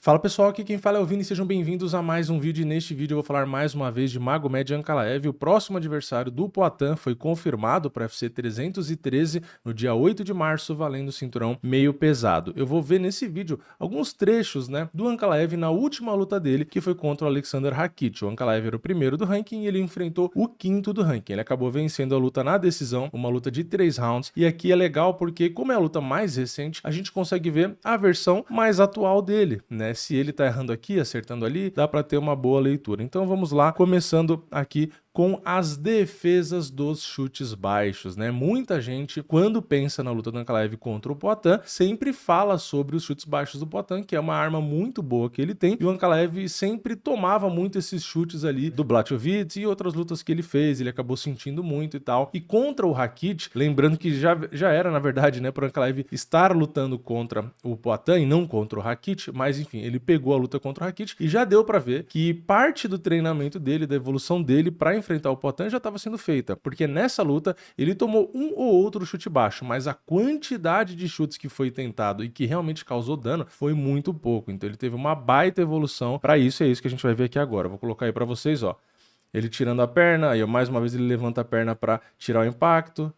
Fala pessoal, aqui quem fala é o Vini, sejam bem-vindos a mais um vídeo e neste vídeo eu vou falar mais uma vez de Magomed Ankalaev. O próximo adversário do Poatan foi confirmado para UFC 313 no dia 8 de março, valendo o cinturão meio pesado. Eu vou ver nesse vídeo alguns trechos do Ankalaev na última luta dele, que foi contra o Alexander Rakic. O Ankalaev era o primeiro do ranking e ele enfrentou o quinto do ranking. Ele acabou vencendo a luta na decisão, uma luta de 3 rounds, e aqui é legal porque, como é a luta mais recente, a gente consegue ver a versão mais atual dele, Se ele tá errando aqui, acertando ali, dá para ter uma boa leitura. Então vamos lá, começando aqui com as defesas dos chutes baixos, Muita gente, quando pensa na luta do Ankalaev contra o Poatan, sempre fala sobre os chutes baixos do Poatan, que é uma arma muito boa que ele tem, e o Ankalaev sempre tomava muito esses chutes ali do Blachowicz e outras lutas que ele fez, ele acabou sentindo muito e tal. E contra o Rakic, lembrando que já era, na verdade, para o Ankalaev estar lutando contra o Poatan e não contra o Rakic, mas enfim, ele pegou a luta contra o Rakic e já deu para ver que parte do treinamento dele, da evolução dele para enfrentar o Poatan já estava sendo feita, porque nessa luta ele tomou um ou outro chute baixo, mas a quantidade de chutes que foi tentado e que realmente causou dano foi muito pouco, então ele teve uma baita evolução para isso, é isso que a gente vai ver aqui agora. Vou colocar aí para vocês, ele tirando a perna, aí mais uma vez ele levanta a perna para tirar o impacto,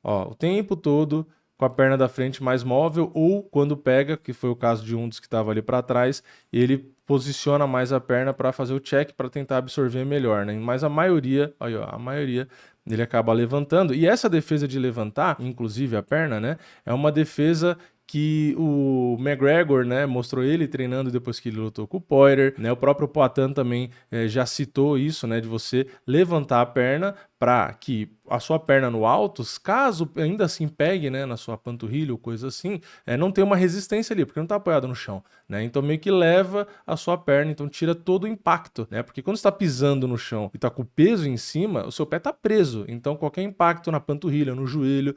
o tempo todo com a perna da frente mais móvel, ou quando pega, que foi o caso de um dos que estava ali para trás, ele posiciona mais a perna para fazer o check, para tentar absorver melhor, Mas a maioria, a maioria ele acaba levantando, e essa defesa de levantar, inclusive a perna, é uma defesa que o McGregor, mostrou ele treinando depois que ele lutou com o Poirier, O próprio Poatan também já citou isso, de você levantar a perna para que a sua perna no alto, caso ainda assim pegue, na sua panturrilha ou coisa assim, não tem uma resistência ali, porque não está apoiado no chão, Então meio que leva a sua perna, então tira todo o impacto, Porque quando está pisando no chão e está com o peso em cima, o seu pé está preso, então qualquer impacto na panturrilha, no joelho,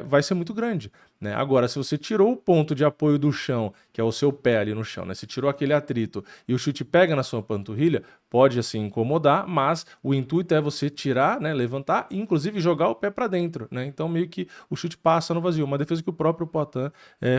vai ser muito grande, Agora, se você tirou o ponto de apoio do chão, que é o seu pé ali no chão, Se tirou aquele atrito e o chute pega na sua panturrilha, pode assim incomodar, mas o intuito é você tirar, levantar e inclusive jogar o pé para dentro, Então meio que o chute passa no vazio, uma defesa que o próprio Poatan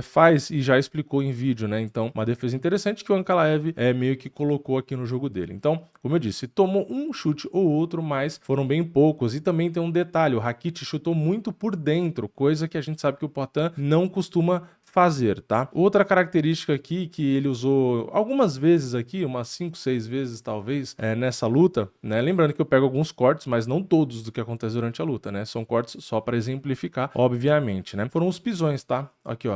faz e já explicou em vídeo, Então uma defesa interessante que o Ankalaev meio que colocou aqui no jogo dele. Então, como eu disse, tomou um chute ou outro, mas foram bem poucos. E também tem um detalhe, o Rakic chutou muito por dentro, coisa que a gente sabe que o Poatan não costuma fazer, tá? Outra característica aqui que ele usou algumas vezes aqui, umas 5, 6 vezes talvez, nessa luta, Lembrando que eu pego alguns cortes, mas não todos do que acontece durante a luta, São cortes só para exemplificar, obviamente, Foram os pisões, tá? Aqui,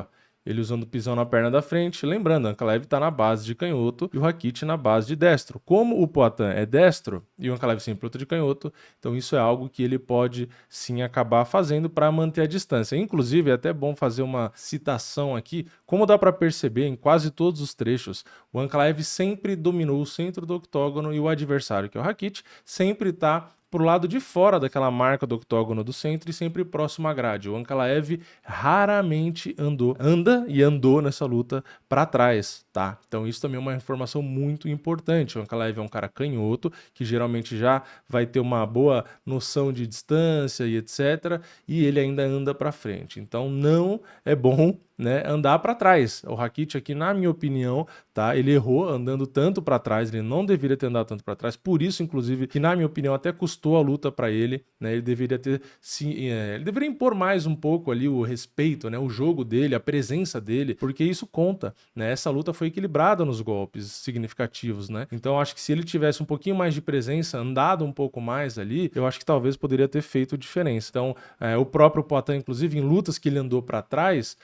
ele usando o pisão na perna da frente. Lembrando, o Ankalaev está na base de canhoto e o Rakic na base de destro. Como o Poatan é destro e o Ankalaev sempre luta de canhoto, então isso é algo que ele pode sim acabar fazendo para manter a distância. Inclusive, é até bom fazer uma citação aqui. Como dá para perceber em quase todos os trechos, o Ankalaev sempre dominou o centro do octógono e o adversário, que é o Rakic, sempre está pro lado de fora daquela marca do octógono do centro e sempre próximo à grade. O Ankalaev raramente andou nessa luta para trás, tá? Então isso também é uma informação muito importante. O Ankalaev é um cara canhoto, que geralmente já vai ter uma boa noção de distância e etc. E ele ainda anda para frente. Então não é bom andar para trás. O Rakic aqui, na minha opinião, tá? Ele errou andando tanto para trás, ele não deveria ter andado tanto para trás, por isso, inclusive, que na minha opinião até custou a luta para ele, Ele deveria ter ele deveria impor mais um pouco ali o respeito, o jogo dele, a presença dele, porque isso conta, Essa luta foi equilibrada nos golpes significativos, Então acho que se ele tivesse um pouquinho mais de presença, andado um pouco mais ali, eu acho que talvez poderia ter feito diferença. Então, o próprio Poatan, inclusive, em lutas que ele andou para trás,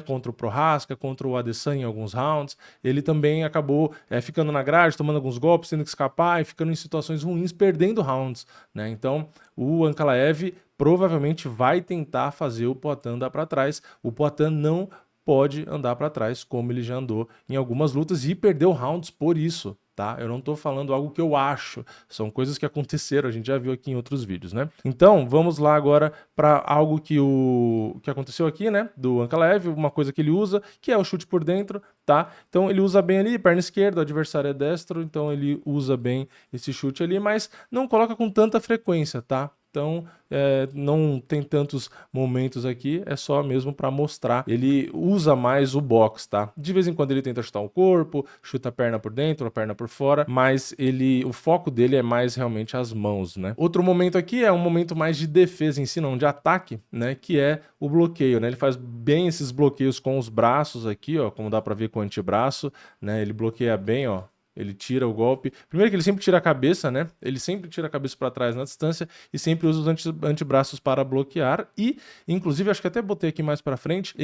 contra o Prochazka, contra o Adesanya em alguns rounds, ele também acabou ficando na grade, tomando alguns golpes, tendo que escapar e ficando em situações ruins, perdendo rounds, Então, o Ankalaev provavelmente vai tentar fazer o Poatan andar para trás. O Poatan não pode andar para trás, como ele já andou em algumas lutas e perdeu rounds por isso, tá? Eu não tô falando algo que eu acho, são coisas que aconteceram, a gente já viu aqui em outros vídeos, Então, vamos lá agora para algo que aconteceu aqui, do Ankalaev, uma coisa que ele usa, que é o chute por dentro, tá? Então, ele usa bem ali, perna esquerda, o adversário é destro, então ele usa bem esse chute ali, mas não coloca com tanta frequência, tá? Então não tem tantos momentos aqui, é só mesmo para mostrar. Ele usa mais o box, tá? De vez em quando ele tenta chutar o corpo, chuta a perna por dentro, a perna por fora, mas o foco dele é mais realmente as mãos, né? Outro momento aqui é um momento mais de defesa em si, não de ataque, né? Que é o bloqueio, né? Ele faz bem esses bloqueios com os braços aqui, ó, como dá para ver com o antebraço, né? Ele bloqueia bem, ó. Ele tira o golpe. Primeiro que ele sempre tira a cabeça, né? Ele sempre tira a cabeça para trás na distância e sempre usa os antebraços para bloquear. E, inclusive, acho que até botei aqui mais para frente,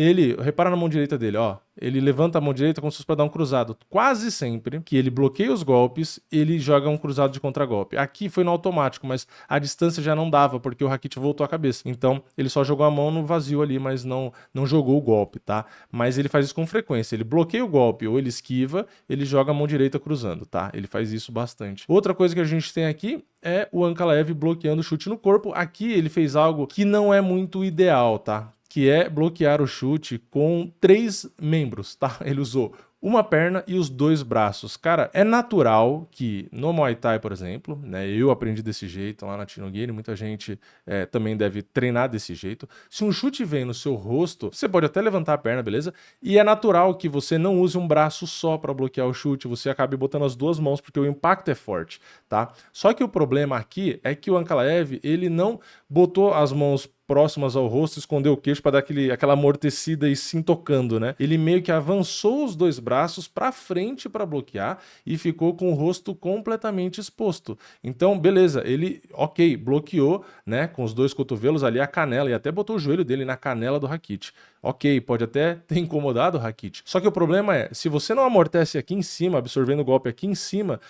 repara na mão direita dele, ó. Ele levanta a mão direita como se fosse para dar um cruzado. Quase sempre que ele bloqueia os golpes, ele joga um cruzado de contragolpe. Aqui foi no automático, mas a distância já não dava, porque o Rakit voltou a cabeça. Então, ele só jogou a mão no vazio ali, mas não jogou o golpe, tá? Mas ele faz isso com frequência. Ele bloqueia o golpe ou ele esquiva, ele joga a mão direita cruzando, tá? Ele faz isso bastante. Outra coisa que a gente tem aqui é o Ankalaev bloqueando o chute no corpo. Aqui ele fez algo que não é muito ideal, tá? Que é bloquear o chute com 3 membros, tá? Ele usou uma perna e os 2 braços. Cara, é natural que no Muay Thai, por exemplo, né, eu aprendi desse jeito lá na Tinogueira, muita gente também deve treinar desse jeito. Se um chute vem no seu rosto, você pode até levantar a perna, beleza? E é natural que você não use um braço só para bloquear o chute, você acabe botando as 2 mãos, porque o impacto é forte, tá? Só que o problema aqui é que o Ankalaev, ele não botou as mãos próximas ao rosto, escondeu o queixo para dar aquela amortecida e se tocando, né? Ele meio que avançou os 2 braços para frente para bloquear e ficou com o rosto completamente exposto. Então, beleza, ele, ok, bloqueou, né, com os 2 cotovelos ali a canela e até botou o joelho dele na canela do Rakit. Ok, pode até ter incomodado o Rakit. Só que o problema é, se você não amortece aqui em cima, absorvendo o golpe aqui em cima,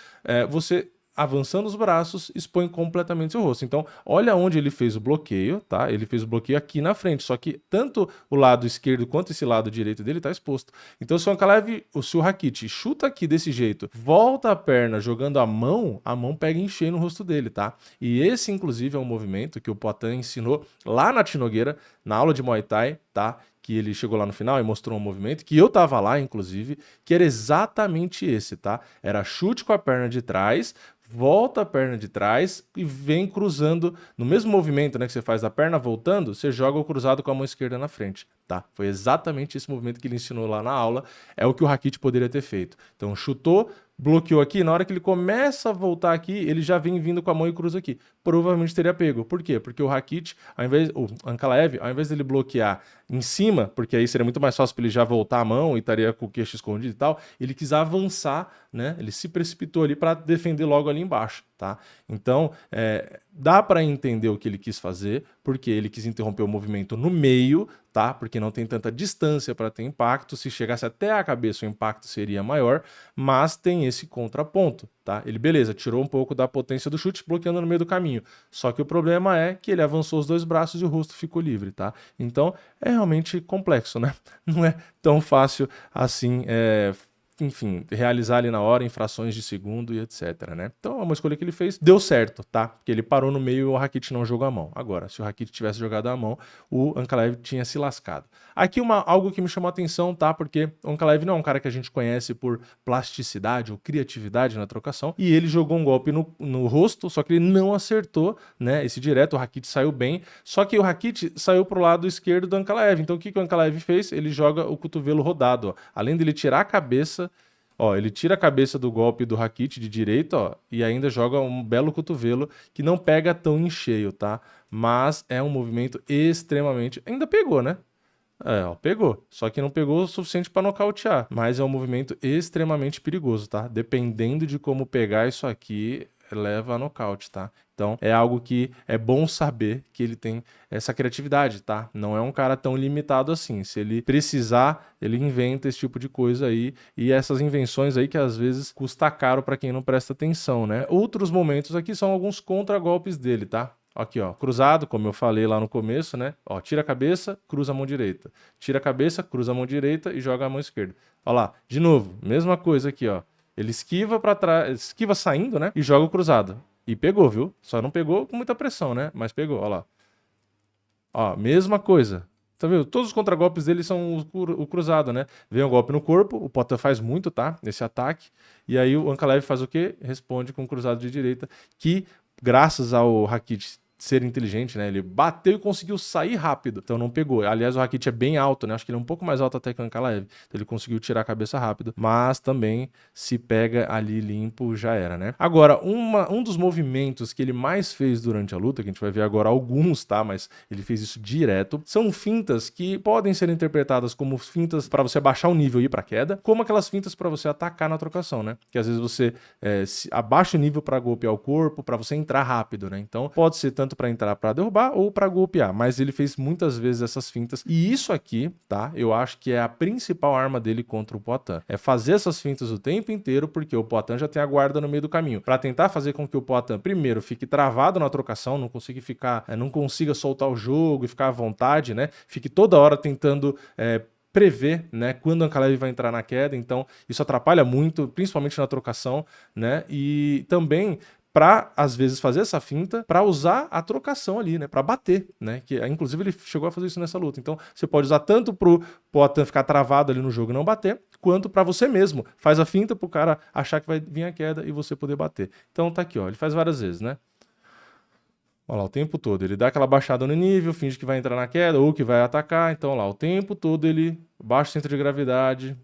você avançando os braços, expõe completamente seu rosto. Então, olha onde ele fez o bloqueio, tá? Ele fez o bloqueio aqui na frente, só que tanto o lado esquerdo quanto esse lado direito dele tá exposto. Então, se o Ankalaev, se o Rakit chuta aqui desse jeito, volta a perna jogando a mão pega em cheio no rosto dele, tá? E esse, inclusive, é um movimento que o Poatan ensinou lá na Tinogueira, na aula de Muay Thai, tá? Que ele chegou lá no final e mostrou um movimento, que eu tava lá, inclusive, que era exatamente esse, tá? Era chute com a perna de trás, volta a perna de trás e vem cruzando, no mesmo movimento, né, que você faz a perna voltando, você joga o cruzado com a mão esquerda na frente, tá? Foi exatamente esse movimento que ele ensinou lá na aula, é o que o Rakit poderia ter feito. Então chutou, bloqueou aqui, na hora que ele começa a voltar aqui, ele já vem vindo com a mão e cruza aqui. Provavelmente teria pego. Por quê? Porque o Rakit, o Ankalaev, ao invés dele bloquear em cima, porque aí seria muito mais fácil para ele já voltar a mão e estaria com o queixo escondido e tal, ele quis avançar, né? Ele se precipitou ali para defender logo ali embaixo, tá? Então, dá para entender o que ele quis fazer, porque ele quis interromper o movimento no meio, tá? Porque não tem tanta distância para ter impacto. Se chegasse até a cabeça, o impacto seria maior, mas tem esse contraponto, tá? Ele, beleza, tirou um pouco da potência do chute, bloqueando no meio do caminho. Só que o problema é que ele avançou os 2 braços e o rosto ficou livre, tá? Então, é realmente complexo, né? Não é tão fácil assim, enfim, realizar ali na hora, em frações de segundo e etc, né? Então, é uma escolha que ele fez, deu certo, tá? Porque ele parou no meio e o Rakit não jogou a mão. Agora, se o Rakit tivesse jogado a mão, o Ankalaev tinha se lascado. Aqui algo que me chamou a atenção, tá? Porque o Ankalaev não é um cara que a gente conhece por plasticidade ou criatividade na trocação, e ele jogou um golpe no rosto, só que ele não acertou, né? Esse direto, o Rakit saiu bem, só que o Rakit saiu pro lado esquerdo do Ankalaev. Então, o que o Ankalaev fez? Ele joga o cotovelo rodado, ó. Além dele tirar a cabeça, ó, ele tira a cabeça do golpe do Rakit de direita, ó, e ainda joga um belo cotovelo que não pega tão em cheio, tá? Mas é um movimento extremamente... Ainda pegou, né? Ó, pegou. Só que não pegou o suficiente para nocautear. Mas é um movimento extremamente perigoso, tá? Dependendo de como pegar isso aqui, leva a nocaute, tá? Então, é algo que é bom saber que ele tem essa criatividade, tá? Não é um cara tão limitado assim. Se ele precisar, ele inventa esse tipo de coisa aí. E essas invenções aí que às vezes custa caro para quem não presta atenção, né? Outros momentos aqui são alguns contragolpes dele, tá? Aqui, ó, cruzado, como eu falei lá no começo, né? Ó, tira a cabeça, cruza a mão direita. Tira a cabeça, cruza a mão direita e joga a mão esquerda. Ó lá, de novo, mesma coisa aqui, ó. Ele esquiva para trás, esquiva saindo, né? E joga o cruzado. E pegou, viu? Só não pegou com muita pressão, né? Mas pegou, ó lá. Ó, mesma coisa. Tá vendo? Todos os contragolpes dele são o cruzado, né? Vem um golpe no corpo, o Poatan faz muito, tá? Esse ataque. E aí o Ankalaev faz o quê? Responde com o cruzado de direita, que graças ao Rakit ser inteligente, né? Ele bateu e conseguiu sair rápido, então não pegou. Aliás, o Rakit é bem alto, né? Acho que ele é um pouco mais alto até que o Ankalaev, então ele conseguiu tirar a cabeça rápido, mas também se pega ali limpo, já era, né? Agora, um dos movimentos que ele mais fez durante a luta, que a gente vai ver agora alguns, tá? Mas ele fez isso direto, são fintas que podem ser interpretadas como fintas para você baixar o nível e ir para queda, como aquelas fintas para você atacar na trocação, né? Que às vezes você abaixa o nível para golpear o corpo, para você entrar rápido, né? Então pode ser tanto para entrar para derrubar ou para golpear, mas ele fez muitas vezes essas fintas. E isso aqui, tá? Eu acho que é a principal arma dele contra o Poatan. É fazer essas fintas o tempo inteiro, porque o Poatan já tem a guarda no meio do caminho. Para tentar fazer com que o Poatan, primeiro, fique travado na trocação, não consiga soltar o jogo e ficar à vontade, né? Fique toda hora tentando prever, né, quando o Ankalaev vai entrar na queda, então isso atrapalha muito, principalmente na trocação, né? E também para, às vezes, fazer essa finta, para usar a trocação ali, né? Para bater, né? Que, inclusive, ele chegou a fazer isso nessa luta. Então, você pode usar tanto pro Poatan ficar travado ali no jogo e não bater, quanto para você mesmo. Faz a finta pro cara achar que vai vir a queda e você poder bater. Então, tá aqui, ó. Ele faz várias vezes, né? Olha lá, o tempo todo. Ele dá aquela baixada no nível, finge que vai entrar na queda ou que vai atacar. Então, lá, o tempo todo ele baixa o centro de gravidade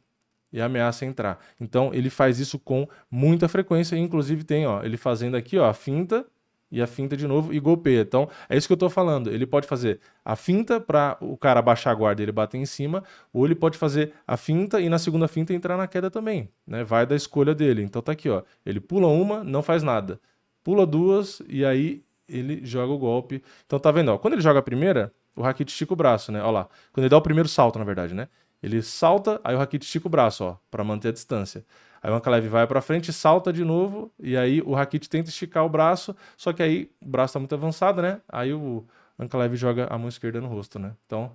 e ameaça entrar. Então ele faz isso com muita frequência, inclusive tem, ó, ele fazendo aqui, ó, a finta e a finta de novo e golpeia. Então é isso que eu tô falando. Ele pode fazer a finta para o cara baixar a guarda e ele bater em cima, ou ele pode fazer a finta e na segunda finta entrar na queda também, né? Vai da escolha dele. Então tá aqui, ó, ele pula uma, não faz nada. Pula duas e aí ele joga o golpe. Então tá vendo, ó, quando ele joga a primeira, o Rakit estica o braço, né? Ó lá, quando ele dá o primeiro salto, na verdade, né? Ele salta, aí o Rakit estica o braço, ó, para manter a distância. Aí o Ankalaev vai para frente, salta de novo, e aí o Rakit tenta esticar o braço, só que aí o braço tá muito avançado, né? Aí o Ankalaev joga a mão esquerda no rosto, né? Então,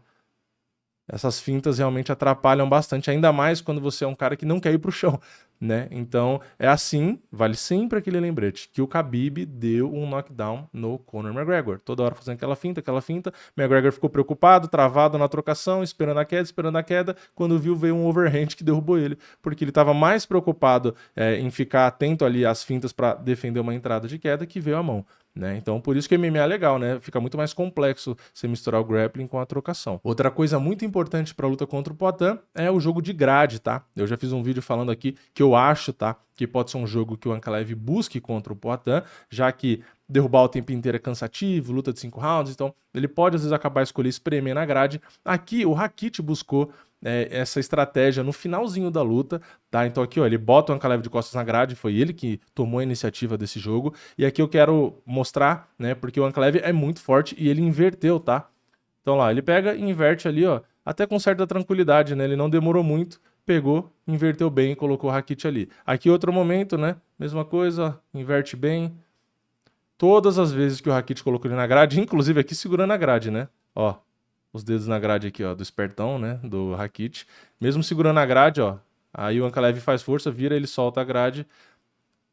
essas fintas realmente atrapalham bastante, ainda mais quando você é um cara que não quer ir pro chão, né? Então, é assim, vale sempre aquele lembrete, que o Khabib deu um knockdown no Conor McGregor. Toda hora fazendo aquela finta. McGregor ficou preocupado, travado na trocação, esperando a queda. Quando viu, veio um overhand que derrubou ele, porque ele estava mais preocupado em ficar atento ali às fintas para defender uma entrada de queda que veio a mão. Né? Então, por isso que o MMA é legal, né? Fica muito mais complexo você misturar o grappling com a trocação. Outra coisa muito importante para a luta contra o Poatan é o jogo de grade, tá? Eu já fiz um vídeo falando aqui que eu acho, tá? Que pode ser um jogo que o Ankalaev busque contra o Poatan, já que derrubar o tempo inteiro é cansativo, luta de 5 rounds, então ele pode às vezes acabar escolhendo espremer na grade. Aqui o Rakit buscou essa estratégia no finalzinho da luta, tá? Então aqui, ó, ele bota o Ankalaev de costas na grade, foi ele que tomou a iniciativa desse jogo, e aqui eu quero mostrar, né, porque o Ankalaev é muito forte e ele inverteu, tá? Então lá, ele pega e inverte ali, ó, até com certa tranquilidade, né? Ele não demorou muito, pegou, inverteu bem e colocou o Rakit ali. Aqui outro momento, né? Mesma coisa, inverte bem. Todas as vezes que o Rakit colocou ele na grade, inclusive aqui segurando a grade, né? Ó, os dedos na grade aqui, ó, do espertão, né, do Rakit. Mesmo segurando a grade, ó, aí o Ankalaev faz força, vira, ele solta a grade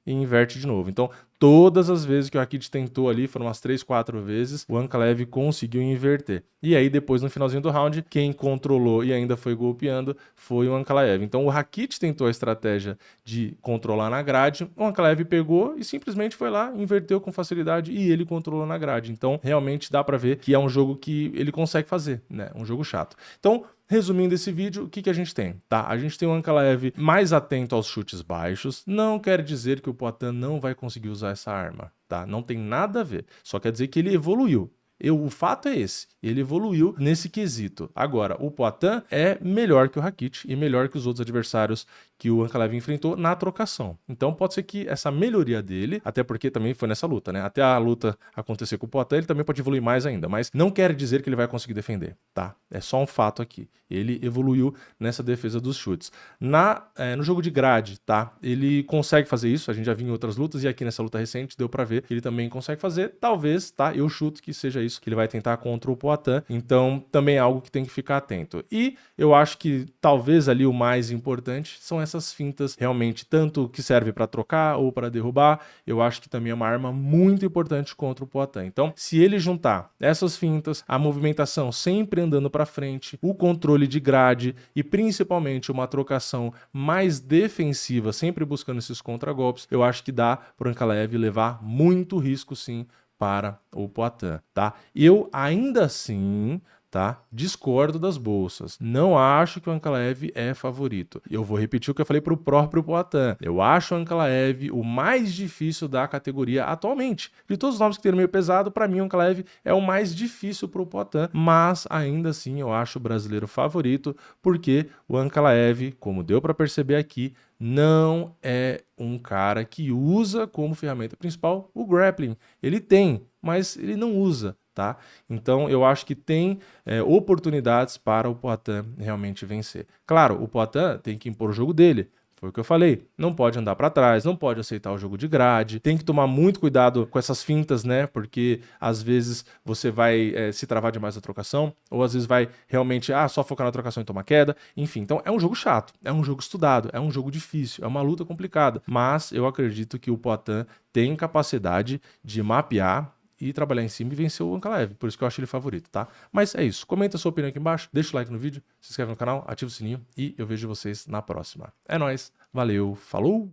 e inverte de novo. Então, todas as vezes que o Rakit tentou ali, foram umas 3, 4 vezes, o Ankalaev conseguiu inverter. E aí, depois, no finalzinho do round, quem controlou e ainda foi golpeando foi o Ankalaev. Então, o Rakit tentou a estratégia de controlar na grade, o Ankalaev pegou e simplesmente foi lá, inverteu com facilidade e ele controlou na grade. Então, realmente dá pra ver que é um jogo que ele consegue fazer, né? Um jogo chato. Então, resumindo esse vídeo, o que a gente tem? Tá, a gente tem o Ankalaev mais atento aos chutes baixos, não quer dizer que o Poatan não vai conseguir usar essa arma, tá? Não tem nada a ver, só quer dizer que ele evoluiu. O fato é esse, ele evoluiu nesse quesito. Agora, o Poatan é melhor que o Rakit e melhor que os outros adversários que o Ankalaev enfrentou na trocação. Então pode ser que essa melhoria dele, até porque também foi nessa luta, né? Até a luta acontecer com o Poatan, ele também pode evoluir mais ainda, mas não quer dizer que ele vai conseguir defender, tá? É só um fato aqui. Ele evoluiu nessa defesa dos chutes. No jogo de grade, tá? Ele consegue fazer isso, a gente já viu em outras lutas e aqui nessa luta recente deu pra ver que ele também consegue fazer, talvez, tá? Eu chuto que seja isso que ele vai tentar contra o Poatan, então também é algo que tem que ficar atento. E eu acho que talvez ali o mais importante são essas fintas realmente, tanto que serve para trocar ou para derrubar, eu acho que também é uma arma muito importante contra o Poatan. Então, se ele juntar essas fintas, a movimentação sempre andando para frente, o controle de grade e principalmente uma trocação mais defensiva, sempre buscando esses contragolpes, eu acho que dá para o Ankalaev levar muito risco sim para o Poatan, tá? Eu ainda assim, tá? Discordo das bolsas. Não acho que o Ankalaev é favorito. Eu vou repetir o que eu falei para o próprio Poatan. Eu acho o Ankalaev o mais difícil da categoria atualmente. De todos os nomes que tem no meio pesado, para mim o Ankalaev é o mais difícil para o Poatan, mas ainda assim eu acho o brasileiro favorito, porque o Ankalaev, como deu para perceber aqui, não é um cara que usa como ferramenta principal o grappling. Ele tem, mas ele não usa, tá? Então eu acho que tem oportunidades para o Poatan realmente vencer. Claro, o Poatan tem que impor o jogo dele. Foi o que eu falei, não pode andar para trás, não pode aceitar o jogo de grade, tem que tomar muito cuidado com essas fintas, né? Porque às vezes você vai se travar demais na trocação, ou às vezes vai realmente só focar na trocação e tomar queda. Enfim, então é um jogo chato, é um jogo estudado, é um jogo difícil, é uma luta complicada. Mas eu acredito que o Poatan tem capacidade de mapear e trabalhar em cima e vencer o Ankalaev. Por isso que eu acho ele favorito, tá? Mas é isso. Comenta a sua opinião aqui embaixo, deixa o like no vídeo, se inscreve no canal, ativa o sininho e eu vejo vocês na próxima. É nóis, valeu, falou!